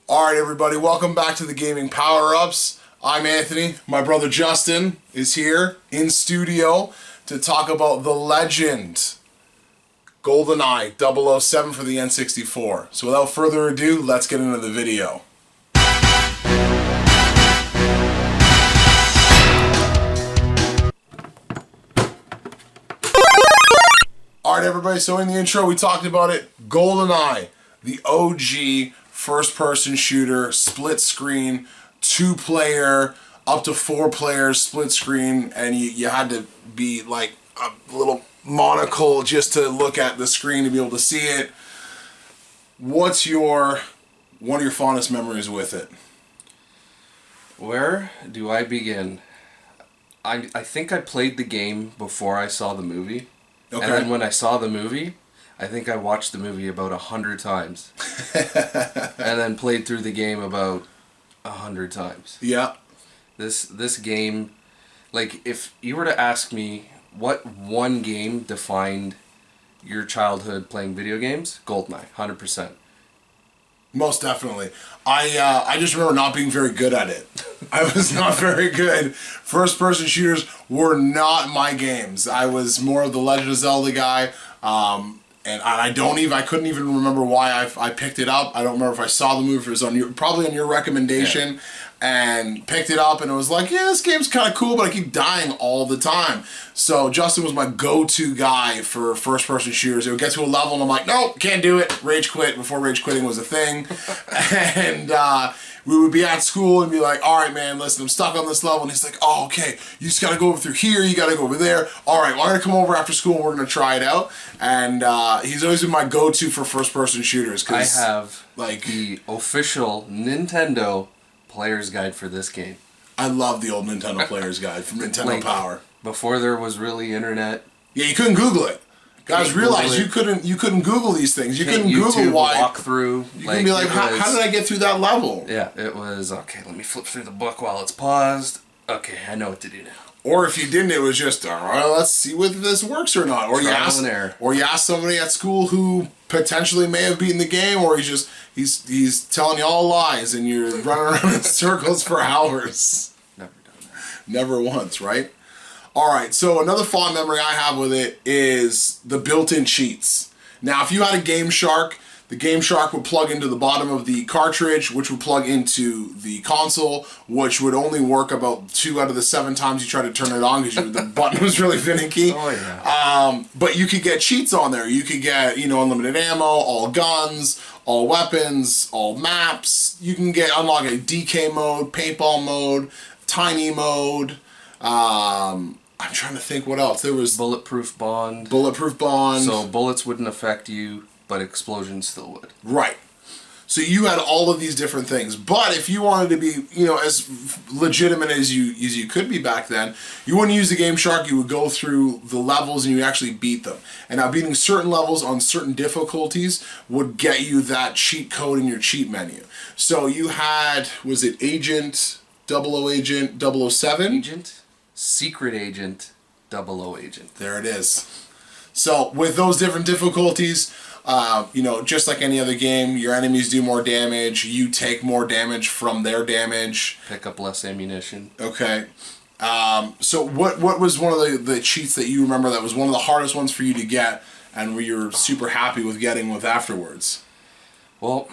Alright everybody, welcome back to the Gaming Power-Ups. I'm Anthony. My brother Justin is here in studio to talk about the legend Goldeneye 007 for the N64. So without further ado, let's get into the video. Alright everybody, so in the intro we talked about it. Goldeneye, the OG first-person shooter, split screen, 2-player, up to 4 players, split screen, and you had to be like a little monocle just to look at the screen to be able to see it. What's one of your fondest memories with it? Where do I begin? I think I played the game before I saw the movie. Okay. And then when I saw the movie, I think I watched the movie about 100 times. And then played through the game about 100 times. Yeah. This game, like, if you were to ask me what one game defined your childhood playing video games, Goldeneye, 100%. Most definitely. I just remember not being very good at it. I was not very good. First-person shooters were not my games. I was more of the Legend of Zelda guy. And I couldn't even remember why I picked it up. I don't remember if I saw the movie, if it was probably on your recommendation, and picked it up, and it was like, yeah, this game's kind of cool, but I keep dying all the time. So Justin was my go-to guy for first-person shooters. It would get to a level, and I'm like, nope, can't do it. Rage quit before rage quitting was a thing. And we would be at school and be like, all right, man, listen, I'm stuck on this level. And he's like, oh, okay, you just got to go over through here. You got to go over there. All right, well, I'm going to come over after school and we're going to try it out. And he's always been my go-to for first-person shooters. I have the official Nintendo player's guide for this game. I love the old Nintendo player's guide from Nintendo Power. Before there was really internet. Yeah, you couldn't Google it. Guys, realize you couldn't Google these things. You couldn't Google why. Walk through. You can be like, how did I get through that level? Yeah, it was, okay, let me flip through the book while it's paused. Okay, I know what to do now. Or if you didn't, it was just, all right, let's see whether this works or not. Or you ask somebody at school who potentially may have beaten the game, or he's telling you all lies and you're running around in circles for hours. Never done that. Never once, right? Alright, so another fond memory I have with it is the built-in cheats. Now, if you had a Game Shark, the Game Shark would plug into the bottom of the cartridge, which would plug into the console, which would only work about 2 out of the 7 times you tried to turn it on because the button was really finicky. Oh, yeah. But you could get cheats on there. You could get, unlimited ammo, all guns, all weapons, all maps. You can unlock a DK mode, paintball mode, tiny mode. I'm trying to think what else. There was Bulletproof Bond. Bulletproof Bond. So bullets wouldn't affect you, but explosions still would. Right. So you had all of these different things. But if you wanted to be, as legitimate as you could be back then, you wouldn't use the Game Shark. You would go through the levels and you actually beat them. And now beating certain levels on certain difficulties would get you that cheat code in your cheat menu. So you had, was it Agent, 00 Agent, 007? Agent? Secret Agent, 00 Agent. There it is. So with those different difficulties, just like any other game, your enemies do more damage. You take more damage from their damage. Pick up less ammunition. Okay. So what was one of the cheats that you remember that was one of the hardest ones for you to get and where you're super happy with getting with afterwards? Well,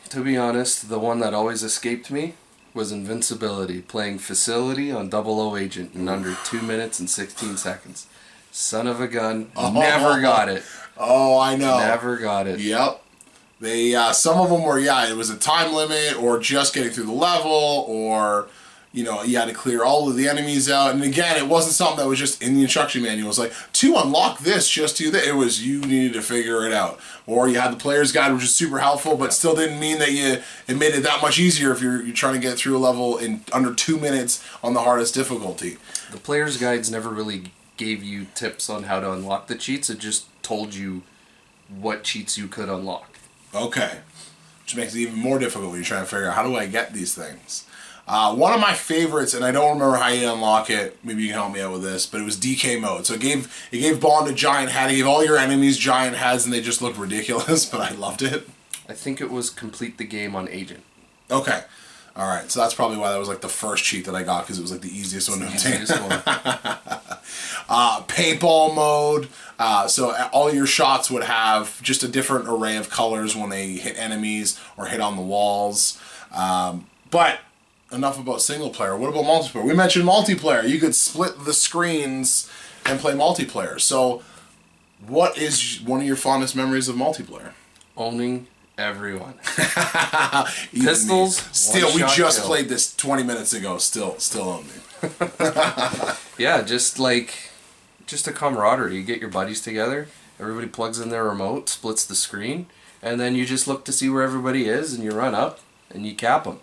to be honest, the one that always escaped me was invincibility, playing Facility on 00 Agent in under 2 minutes and 16 seconds. Son of a gun. Never got it. Oh, I know. Never got it. Yep. They some of them were, it was a time limit or just getting through the level or, you had to clear all of the enemies out. And again, it wasn't something that was just in the instruction manual. It was like, to unlock this, just do that. It was you needed to figure it out. Or you had the player's guide, which is super helpful, but still didn't mean that it made it that much easier if you're trying to get through a level in under 2 minutes on the hardest difficulty. The player's guides never really gave you tips on how to unlock the cheats. It just told you what cheats you could unlock. Okay. Which makes it even more difficult when you're trying to figure out, how do I get these things? One of my favorites, and I don't remember how you unlock it, maybe you can help me out with this, but it was DK mode. So it gave Bond a giant head, it gave all your enemies giant heads, and they just looked ridiculous, but I loved it. I think it was complete the game on Agent. Okay. All right. So that's probably why that was like the first cheat that I got, because it was like the easiest one to obtain. Paintball mode. So all your shots would have just a different array of colors when they hit enemies or hit on the walls. But enough about single player. What about multiplayer? We mentioned multiplayer. You could split the screens and play multiplayer. So what is one of your fondest memories of multiplayer? Owning everyone. Pistols. Still, we just played this 20 minutes ago. Still own me. Yeah, just a camaraderie. You get your buddies together. Everybody plugs in their remote, splits the screen, and then you just look to see where everybody is, and you run up and you cap them.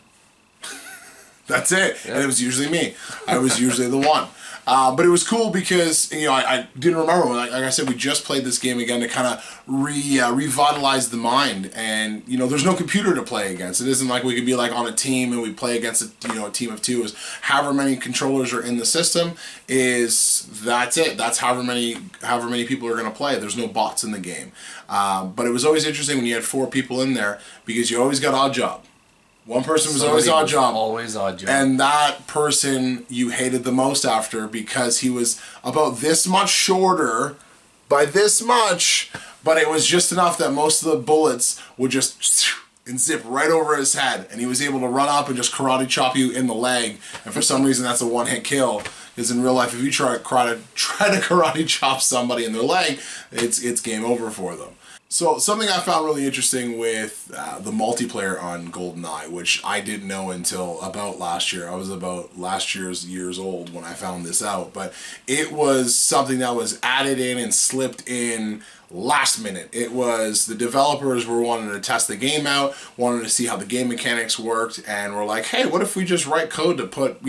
That's it. Yeah. And it was usually me. I was usually the one. But it was cool because, I didn't remember. Like I said, we just played this game again to kind of revitalize the mind. And, there's no computer to play against. It isn't like we could be like on a team and we play against a team of two. Is however many controllers are in the system, that's it. That's however many people are going to play. There's no bots in the game. But it was always interesting when you had 4 people in there, because you always got odd job. One person was always odd job. Always odd job. And that person you hated the most after, because he was about this much shorter by this much, but it was just enough that most of the bullets would just and zip right over his head, and he was able to run up and just karate chop you in the leg. And for some reason that's a one-hit kill, because in real life if you try to karate chop somebody in their leg, it's game over for them. So something I found really interesting with the multiplayer on Goldeneye, which I didn't know until about last year. I was about last years old when I found this out, but it was something that was added in and slipped in last minute. It was the developers were wanting to test the game out, wanted to see how the game mechanics worked, and were like, hey, what if we just write code to put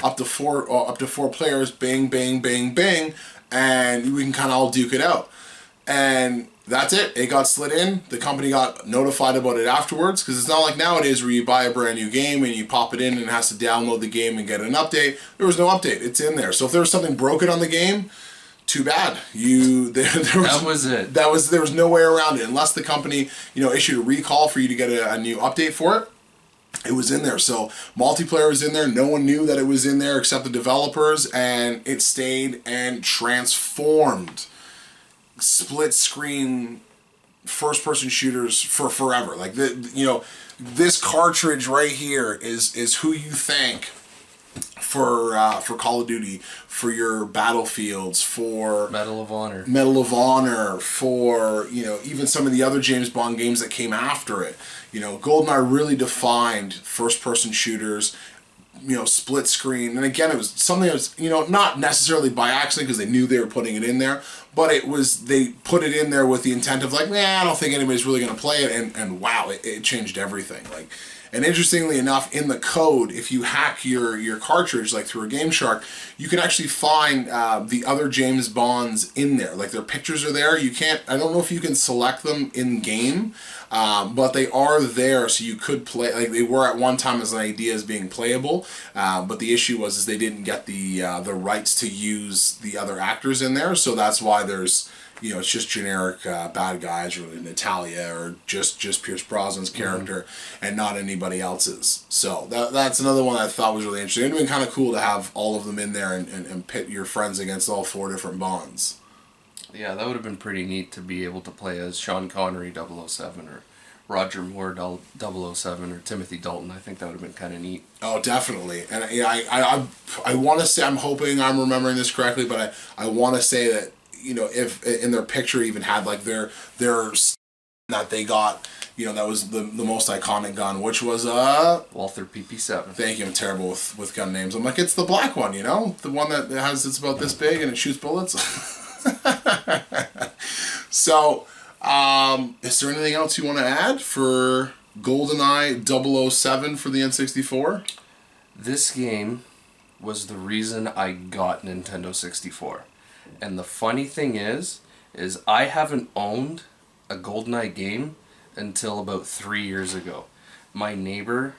up to four players, bang bang bang bang, and we can kind of all duke it out. And that's it. It got slid in. The company got notified about it afterwards, because it's not like nowadays where you buy a brand new game and you pop it in and it has to download the game and get an update. There was no update. It's in there. So if there was something broken on the game, too bad. That was it. There was no way around it, unless the company issued a recall for you to get a new update for it. It was in there. So multiplayer was in there. No one knew that it was in there except the developers, and it stayed and transformed split screen first person shooters for forever. Like this cartridge right here is who you thank for Call of Duty, for your Battlefields, for Medal of Honor, for even some of the other James Bond games that came after it. Goldeneye really defined first person shooters, split screen. And again, it was something that was, not necessarily by accident, because they knew they were putting it in there, but they put it in there with the intent of like, I don't think anybody's really going to play it. And wow, it changed everything. And interestingly enough, in the code, if you hack your cartridge, like through a Game Shark, you can actually find the other James Bonds in there. Like their pictures are there. I don't know if you can select them in game, but they are there, so you could play. Like they were at one time as an idea as being playable, but the issue was they didn't get the rights to use the other actors in there. So that's why there's it's just generic bad guys, or Natalia, or just Pierce Brosnan's character, and not anybody else's. So that's another one I thought was really interesting. It would have been kind of cool to have all of them in there and pit your friends against all 4 different Bonds. Yeah, that would have been pretty neat to be able to play as Sean Connery 007, or Roger Moore 007, or Timothy Dalton. I think that would have been kind of neat. Oh, definitely. And I want to say, I'm hoping I'm remembering this correctly, but I want to say that if in their picture even had like their that they got, that was the most iconic gun, which was Walther PP7. Thank you. I'm terrible with gun names. I'm like, it's the black one, the one that it's about this big and it shoots bullets. So, is there anything else you want to add for GoldenEye 007 for the N64? This game was the reason I got Nintendo 64. And the funny thing is I haven't owned a GoldenEye game until about 3 years ago. My neighbor,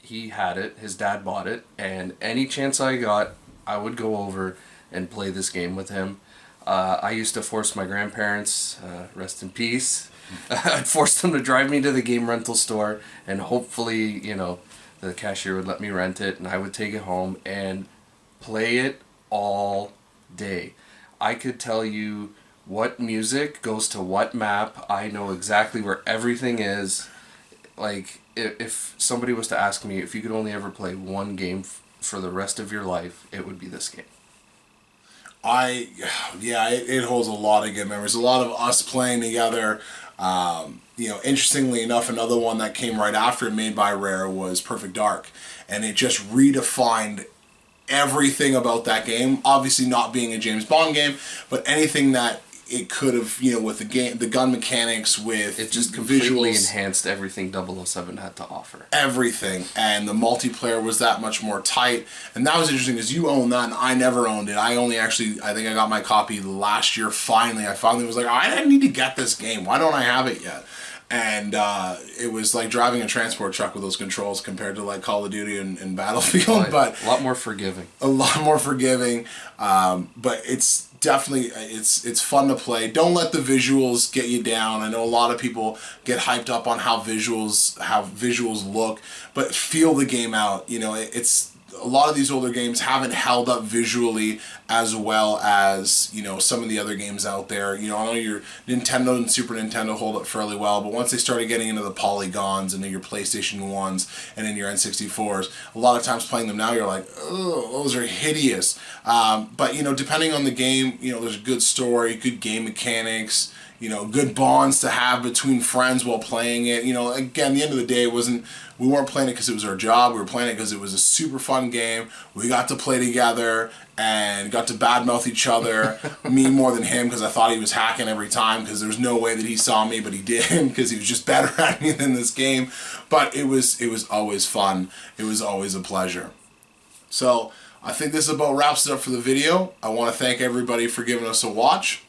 he had it, his dad bought it, and any chance I got, I would go over and play this game with him. I used to force my grandparents, rest in peace, I'd force them to drive me to the game rental store, and hopefully, you know, the cashier would let me rent it, and I would take it home and play it all day. I could tell you what music goes to what map. I know exactly where everything is. Like, if somebody was to ask me if you could only ever play one game for the rest of your life, it would be this game. It holds a lot of good memories. A lot of us playing together. You know, interestingly enough, another one that came right after it, made by Rare, was Perfect Dark, and it just redefined everything about that game. Obviously, not being a James Bond game, but anything that it could have, you know, with the game, the gun mechanics, with it just completely visuals, enhanced everything 007 had to offer. Everything, and the multiplayer was that much more tight, and that was interesting because you own that and I never owned it. I think I got my copy last year. Finally, I was like, I need to get this game. Why don't I have it yet? And it was like driving a transport truck with those controls compared to like Call of Duty and Battlefield, but a lot more forgiving. But it's definitely it's fun to play. Don't let the visuals get you down. I know a lot of people get hyped up on how visuals look, but feel the game out. You know, it's a lot of these older games haven't held up visually as well as, you know, some of the other games out there. You know, I know your Nintendo and Super Nintendo hold up fairly well, but once they started getting into the polygons and your PlayStation 1s and in your N64s, a lot of times playing them now, you're like, oh, those are hideous. But, you know, depending on the game, you know, there's a good story, good game mechanics, you know, good bonds to have between friends while playing it. You know, again, the end of the day, we weren't playing it because it was our job. We were playing it because it was a super fun game. We got to play together and got to badmouth each other. Me more than him because I thought he was hacking every time because there was no way that he saw me, but he did because he was just better at me than this game. But it was always fun. It was always a pleasure. So I think this about wraps it up for the video. I want to thank everybody for giving us a watch.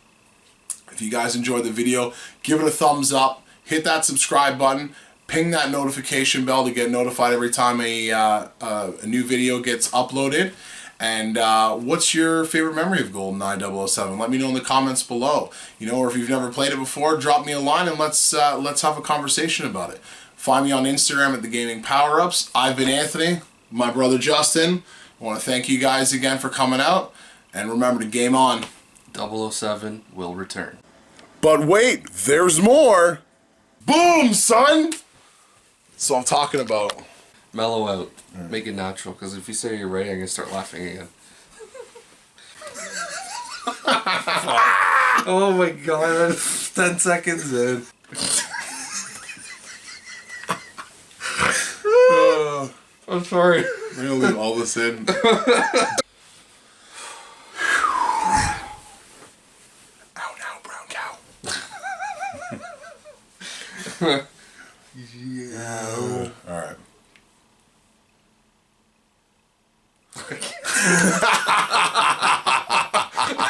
If you guys enjoyed the video, give it a thumbs up, hit that subscribe button, ping that notification bell to get notified every time a new video gets uploaded. And what's your favorite memory of GoldenEye 007? Let me know in the comments below. You know, or if you've never played it before, drop me a line and let's have a conversation about it. Find me on Instagram at The Gaming Power Ups. I've been Anthony, my brother Justin. I want to thank you guys again for coming out, and remember to game on. 007 will return. But wait, there's more! Boom, son! That's what I'm talking about. Mellow out. Right. Make it natural, because if you say you're ready, I'm going to start laughing again. Oh my god, 10 seconds in. I'm sorry. I'm going to leave all this in. Yeah. All right.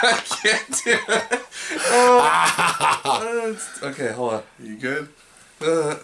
I can't do it. Oh. Okay, hold on. You good?